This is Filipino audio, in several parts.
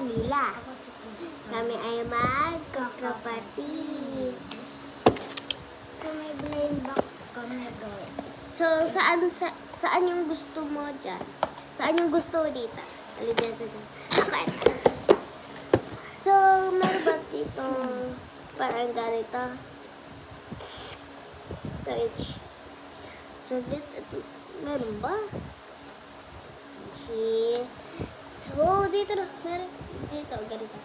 Camila. Kami ay magkakapatid. So, may blind box kami doon. So, saan yung gusto mo dyan? Saan yung gusto mo dito? Alin sa okay. So, meron ba dito parang ganito? So, dito, meron ba? So, dito na. Meron. Dito, ganito.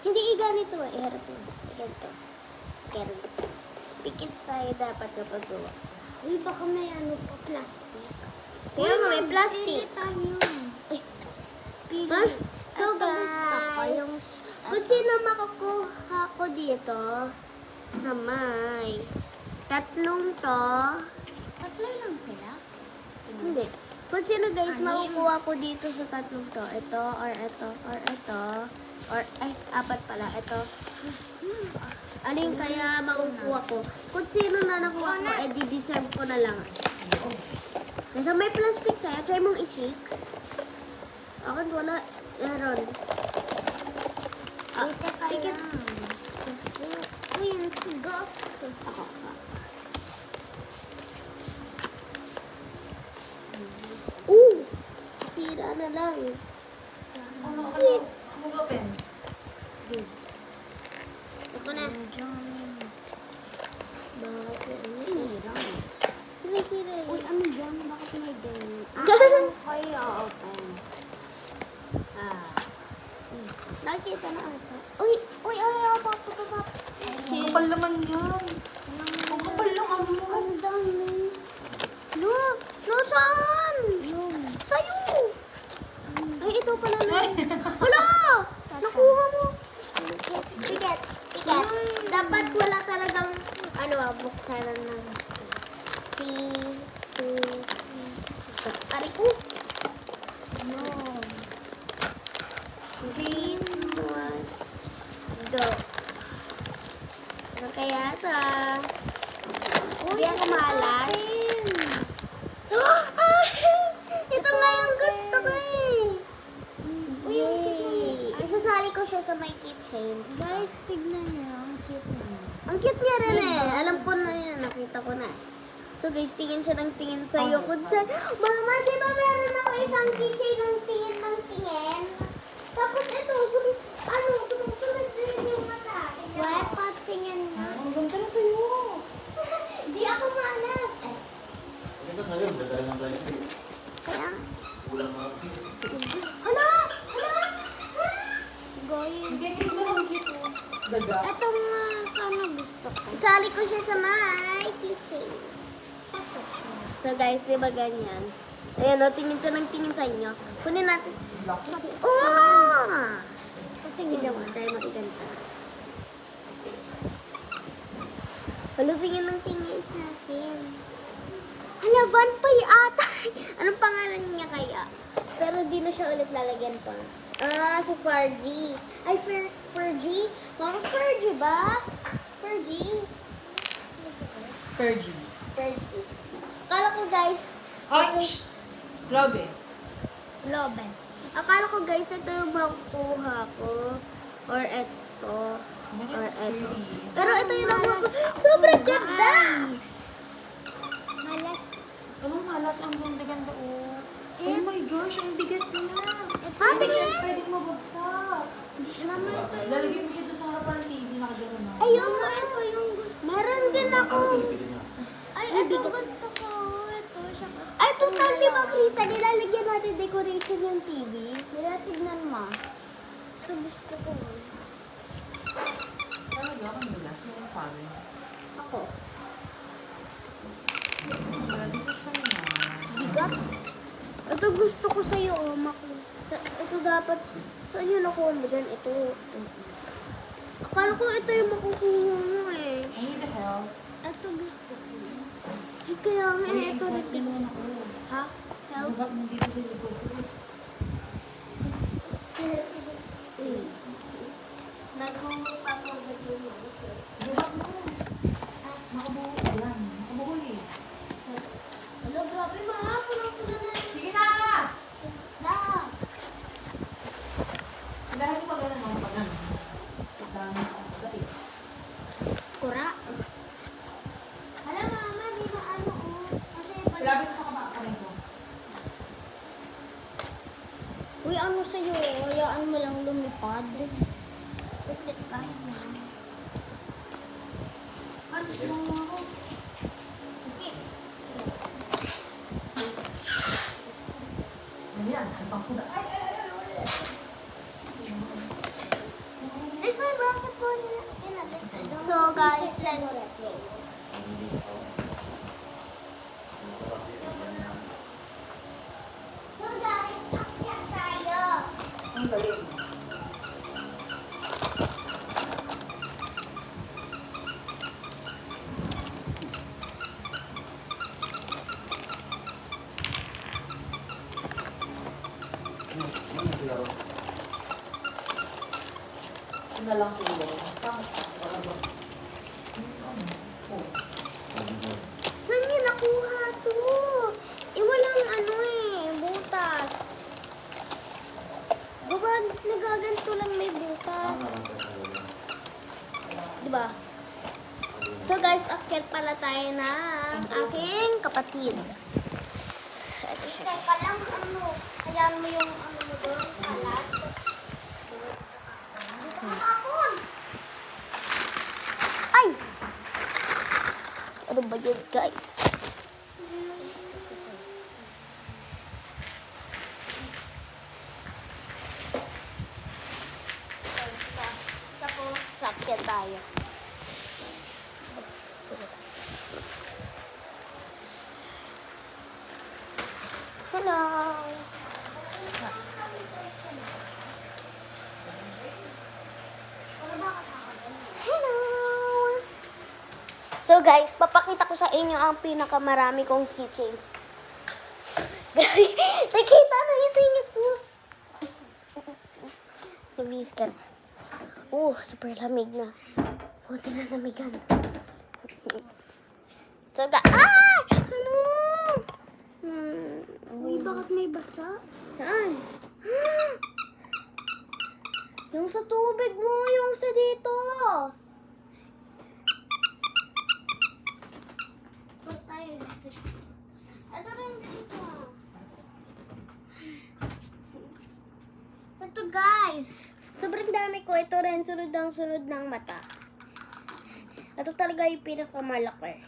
Hindi ganito. Iharap mo. Ganito. Ganito. Pikit tayo dapat kapag gawa. Uy, baka may ano pa, plastic. Kaya mo, may plastic. Pili tayo. Ay, Pili. ha? So, Ito gusto ko, guys, yung... kung sino makukuha ko dito sa may tatlong to, Tatlo lang sila? hindi. Kung sino guys, Anim. makukuha ko dito sa tatlong to, ito, or ito, or ito, or, ay, apat pala, ito. Alin kaya makukuha ko? Kung sino na nakuha ko, di-deserve ko na lang. Nasa may plastic sa'yo, try mong i-shakes. Akin wala, meron. Uy, teka pikit. lang. Uy, ang tigas. Ako. Sira na lang. Ano open? Ako na. Bakit? Sira. Sira. Uy, ano yan? Bakit may ganyan? Ganun. Kaya open. Nakita na ito. Uy, papa. Ang kapal naman yan. Ang kapal lang ano mo. Ang dami. No, saan? Yun. Sa'yo. Ay, ito pala na. Wala! Nakuha mo. Tiket. Dapat wala talagang, buksan ng Ari ko. Yun. 3, 2, 1, go. Ano kaya ito? Hindi ako malas. Ito nga yung gusto ko eh. Yay! Isasali ko siya sa my keychain. Guys, tignan niyo. Ang cute niya. Ang cute niya rin eh. Alam ko na yan. Nakita ko na. So guys, tingin siya ng tingin sa'yo. Kung saan, Mama, di ba meron ako isang keychain ng tingin? Tapos ito, sunod din yung mata. Why patingin na? Ang ganda na sa'yo. Di ako malas. Ito sa'yo, dadala ng tayo sa'yo. Kaya, Kulang mga hala! Guys, Hindi, gusto mo dito. Daga. ito nga sana gusto ko. Isali ko siya sa my keychain. So guys, di ba ganyan? Ayan o, tingin siya ng tingin sa inyo. Kunin natin. Kasi, Tingnan mo, try mo iganta. Hala, tingin ng tingin sa akin. Hala, vampire ata. Anong pangalan niya kaya? Pero di na siya ulit lalagyan pa. Si Fergie. Ay, Fergie? Mga Fergie ba? Fergie? Fergie. Fergie. Akala ko guys, Hoy! Shh! Lobe. Loben. akala ko guys, ito yung makukuha ko. Or ito. Or ito. Pero ito yung nakuha ko. Sobrang ganda! Malas. Anong malas? Ang ganda-ganda oh. Oh my gosh, ang bigat niya. Tingin! Pwedeng mabagsak. Lalagyan mo siya doon sa harapan ng TV, nakagano na. Ayun, ito yung gusto. Meron din ako. Ay, Ay, ito bigat. gusto ko. Ito siya. Ay, total, di ba, Krista? Nilalagyan natin decoration yung TV. Mira, tignan mo. Ito gusto ko. Talaga, ang bilas. Yung sabi. Ako. Bigas na. Bigat. Ito gusto ko sa'yo, oh, Maku. Ito dapat, saan yun nakuha mo dyan? Ito. Akala ko ito yung makukuha mo eh. I need the help. Ito gusto ko. Ay, kaya nga, Uy, ito. import din naman ako. Ha? Help? Bag mo dito sa likod ko. Nagmumulong pa ako. Bag mo. Makabuhol. Ayan, makabuhol eh. Hello, grabe mga. Puno-puno na. Sige na! Na. Dahil mo Uy, ano sa'yo? Hayaan mo lang lumipad. Saglit ka. Alis mo mo ako. Sige. Ayan, hantang ko na. Ay! It's my bracket po nila. So guys, let's... So guys, akyat tayo. Ang galing. Ito na lang sila. Saan niya nakuha to? Walang butas. Diba, nagaganto lang may butas. Diba? So guys, akyat pala tayo ng aking kapatid. Teka lang, hayaan mo yung mo doon, kalat. Kapon! Ay! Ano ba yun, guys? Tapos, Sakyan tayo. Hello! Hello! So guys, papakita ko sa inyo ang pinakamarami kong keychains. Nakita na yung singit mo. Nabis ka na. Super lamig na. Buti na lamigan. So guys, ano? uy, bakit may basa? Saan? Yung sa tubig mo, yung sa dito. Ba't tayo dito? Ito rin dito. Ito guys. Sobrang dami ko. Ito rin, sunod ang sunod ng mata. Ito talaga yung pinakamalaki.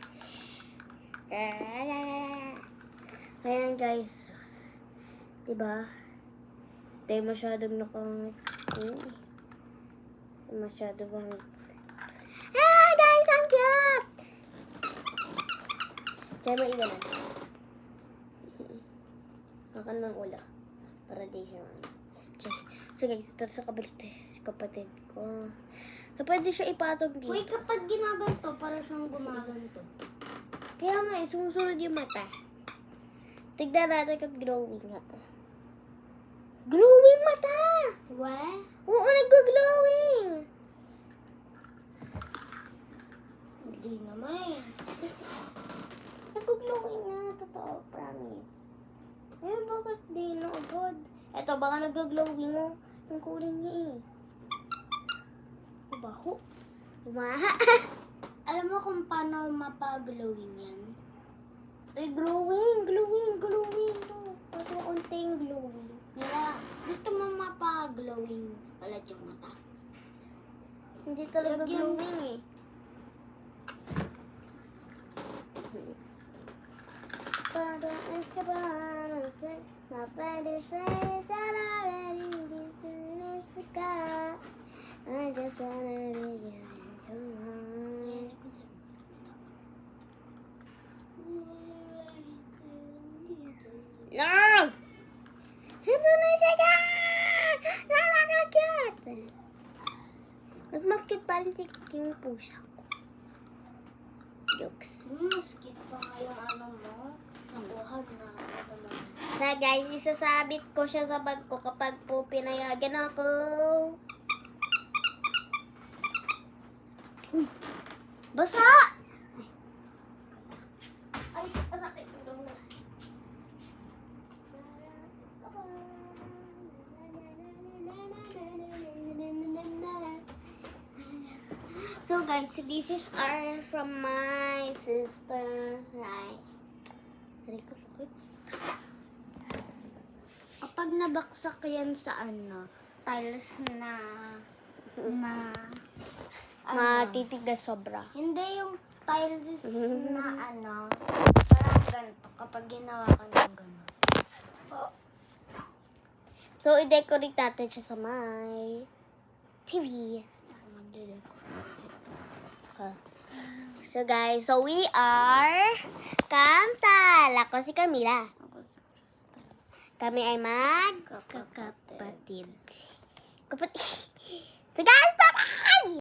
Ayan guys. Diba? Ito yung masyadong masyado bang... Ah, guys! Ang cute! Diyan mo iwanan. Akan ng ula. Para di siya. So guys, ito sa kapatid ko. So, pwede siya ipatong dito. Uy, kapag ginaganto, para siyang gumaganto. Kaya nga, sumusunod yung mata. Tignan natin kung glowing nga. Glowing mata! What? Oo, nag-glowing! Hindi naman eh. Nag-glowing nga, totoo, promise. Eh, bakit di na agad? Eto, baka nag-glowing mo. Yung kulay niya eh. Baho. Umaha. Alam mo kung paano mapag-glowing yan? Ay, glowing to. Mas unting glowing. Nila, gusto mo mapag-glowing ulit yung mata? Hindi talaga Lagyan- glowing eh. Para sa bahay, mapwede sa'yo, I just wanna be you. Come on. No! Ito na siya ka! Nakaka-cute! Mas makit pa rin yung pusa ko. Jokes. Mas cute pa nga yung mo. Nakuha na. Na guys, isasabit ko siya sa bag ko kapag po pinayagan ako. Uy, basa! Ay, masakit ito na. So guys, this is our from my sister, right? Hindi ko sakit. Kapag pag nabaksak yan sa tiles na Matitigas sobra. hindi yung tiles na parang ganito kapag ginawa ka ng gano'n. So, i-decorate natin siya sa may TV. So, guys, so we are Kantal. Ako si Camila. Kami ay magkakapatid. Kapatid. Sige, bye-bye!